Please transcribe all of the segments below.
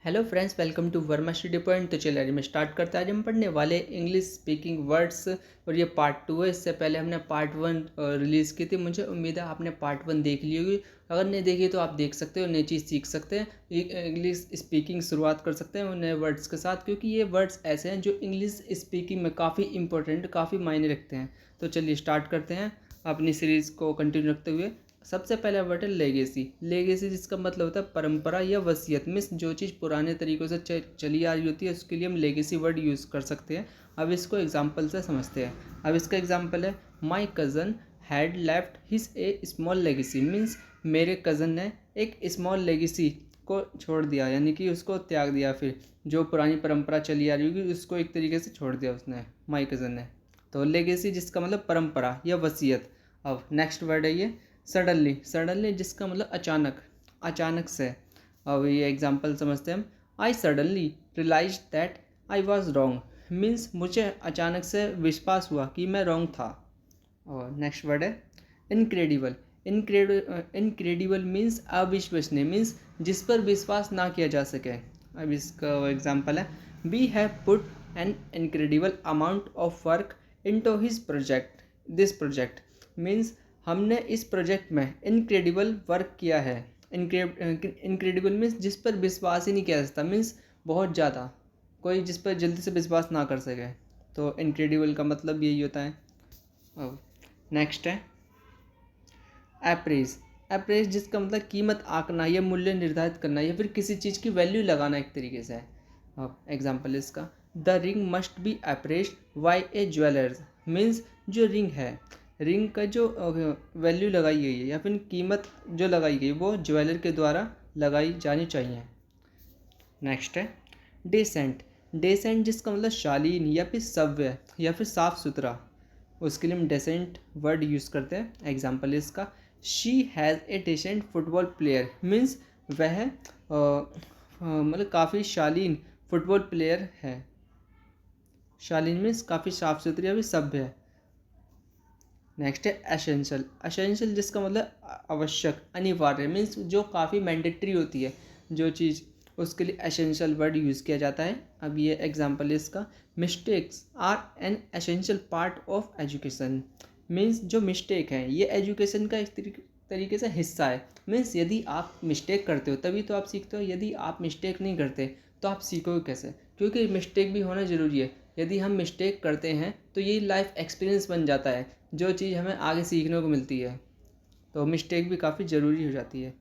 Hello friends, welcome to Verma study point. तो चलिए आज मैं स्टार्ट करते हैं। आज हम पढ़ने वाले इंग्लिश स्पीकिंग वर्ड्स और ये पार्ट 2 है। इससे पहले हमने पार्ट 1 रिलीज़ की थी। मुझे उम्मीद है आपने पार्ट 1 देख ली होगी। अगर नहीं देखी तो आप देख सकते हो, नई चीज़ सीख सकते हैं, इंग्लिश स्पीकिंग शुरुआत कर सकते हैं नए वर्ड्स के साथ, क्योंकि ये वर्ड्स ऐसे हैं जो इंग्लिश स्पीकिंग में काफ़ी इंपॉर्टेंट, काफ़ी मायने रखते हैं। तो चलिए स्टार्ट करते हैं अपनी सीरीज़ को कंटिन्यू रखते हुए। सबसे पहला वर्ड है लेगेसी। लेगेसी जिसका मतलब होता है परंपरा या वसीयत। मीन्स जो चीज़ पुराने तरीक़ों से चली आ रही होती है उसके लिए हम लेगेसी वर्ड यूज़ कर सकते हैं। अब इसको एग्जाम्पल से समझते हैं। अब इसका एग्जाम्पल है my cousin had left his A small legacy. Means मेरे कज़न ने एक स्मॉल लेगेसी को छोड़ दिया, यानी कि उसको त्याग दिया। फिर जो पुरानी परंपरा चली आ रही होगी उसको एक तरीके से छोड़ दिया उसने, माई कज़न ने। तो लेगेसी जिसका मतलब परंपरा या वसीयत। अब नेक्स्ट वर्ड है ये सडनली। सडनली जिसका मतलब अचानक, अचानक से। अब ये एग्जांपल समझते हैं हम। I suddenly realise that I was wrong. Means मुझे अचानक से विश्वास हुआ कि मैं रॉन्ग था। और नेक्स्ट वर्ड है इनक्रेडिबल। इनक्रेडिबल मीन्स अविश्वसनीय, मीन्स जिस पर विश्वास ना किया जा सके। अब इसका एग्जांपल है we have put an incredible amount of work into his project. This project means हमने इस प्रोजेक्ट में इनक्रेडिबल वर्क किया है। इनक्रेडिबल मीन्स जिस पर विश्वास ही नहीं किया जा सकता। मीन्स बहुत ज़्यादा, कोई जिस पर जल्दी से विश्वास ना कर सके। तो इनक्रेडिबल का मतलब यही होता है। अब नेक्स्ट है एप्रेज। एप्रेज जिसका मतलब कीमत आंकना या मूल्य निर्धारित करना या फिर किसी चीज़ की वैल्यू लगाना एक तरीके से है। अब एग्जाम्पल इसका the ring must be appraise by a jewellers. Means जो रिंग है, रिंग का जो वैल्यू लगाई गई है या फिर कीमत जो लगाई गई वो ज्वेलर के द्वारा लगाई जानी चाहिए। नेक्स्ट है डेसेंट। डेसेंट जिसका मतलब शालीन या फिर सभ्य या फिर साफ सुथरा, उसके लिए हम डेसेंट वर्ड यूज़ करते हैं। एग्जाम्पल इसका she has a descent football player. Means वह मतलब काफ़ी शालीन फुटबॉल प्लेयर है। शालीन मीन्स काफ़ी साफ सुथरी या फिर सभ्य है। नेक्स्ट है एसेंशियल। एसेंशियल जिसका मतलब आवश्यक, अनिवार्य, मीन्स जो काफ़ी मैंडेटरी होती है जो चीज़, उसके लिए एसेंशियल वर्ड यूज़ किया जाता है। अब ये एग्जांपल है इसका mistakes are an essential part of education. Means जो मिस्टेक है ये एजुकेशन का एक तरीके से हिस्सा है। मीन्स यदि आप मिस्टेक करते हो तभी तो आप सीखते हो। यदि आप मिस्टेक नहीं करते तो आप सीखोगे कैसे? क्योंकि मिस्टेक भी होना ज़रूरी है। यदि हम मिस्टेक करते हैं तो ये लाइफ एक्सपीरियंस बन जाता है, जो चीज़ हमें आगे सीखने को मिलती है। तो मिस्टेक भी काफ़ी ज़रूरी हो जाती है।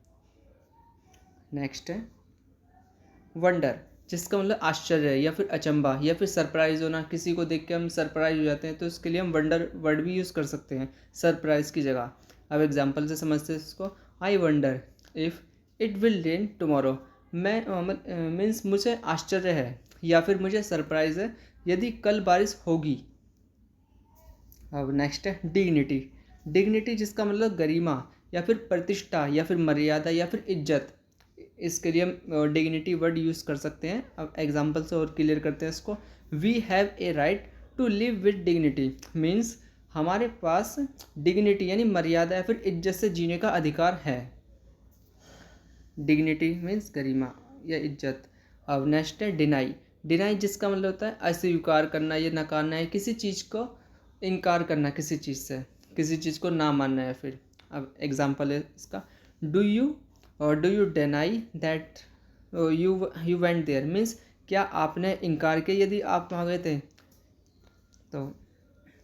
नेक्स्ट है वंडर जिसका मतलब आश्चर्य या फिर अचंभा या फिर सरप्राइज होना। किसी को देख के हम सरप्राइज हो जाते हैं तो उसके लिए हम वंडर वर्ड भी यूज़ कर सकते हैं सरप्राइज की जगह। अब एग्जांपल से समझते हैं इसको। I wonder if it will rain tomorrow. मैं मीन्स मुझे आश्चर्य है या फिर मुझे सरप्राइज है यदि कल बारिश होगी। अब नेक्स्ट है डिग्निटी। डिग्निटी जिसका मतलब गरिमा या फिर प्रतिष्ठा या फिर मर्यादा या फिर इज्जत। इसके लिए हम डिग्निटी वर्ड यूज़ कर सकते हैं। अब एग्जांपल से और क्लियर करते हैं इसको। We have a right to live with dignity. Means हमारे पास डिग्निटी यानी मर्यादा या फिर इज्जत से जीने का अधिकार है। डिग्निटी मीन्स गरिमा या इज्जत। अब नेक्स्ट है डिनाई। डिनाई जिसका मतलब होता है अस्वीकार करना या नकारना है, किसी चीज़ को इनकार करना, किसी चीज़ से, किसी चीज़ को ना मानना है फिर। अब एग्जांपल है इसका do you deny that you went there. Means क्या आपने इनकार किया यदि आप वहाँ गए थे? तो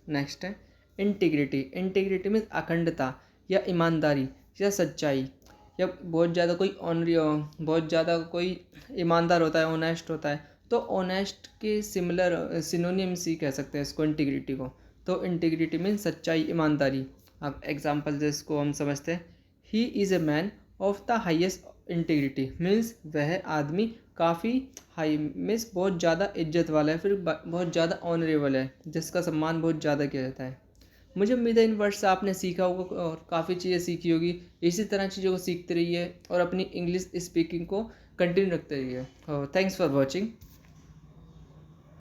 नेक्स्ट है इंटीग्रिटी। इंटीग्रिटी मीन्स अखंडता या ईमानदारी या सच्चाई, या बहुत ज़्यादा कोई बहुत ज़्यादा कोई ईमानदार होता है, ऑनेस्ट होता है, तो ऑनेस्ट के सिमिलर सिनोनिम्स ही कह सकते हैं इसको, इंटीग्रिटी को। तो इंटीग्रिटी मीन्स सच्चाई, ईमानदारी। अब एग्जांपल जिसको हम समझते हैं he is a man of the highest integrity. Means वह आदमी काफ़ी हाई मीन्स बहुत ज़्यादा इज्जत वाला है, फिर बहुत ज़्यादा ऑनरेबल है, जिसका सम्मान बहुत ज़्यादा किया जाता है। मुझे उम्मीद है इन वर्ड्स से आपने सीखा होगा और काफ़ी चीज़ें सीखी होगी। इसी तरह चीज़ों को सीखते रहिए और अपनी इंग्लिश स्पीकिंग को कंटिन्यू रखते रहिए। Thanks for watching.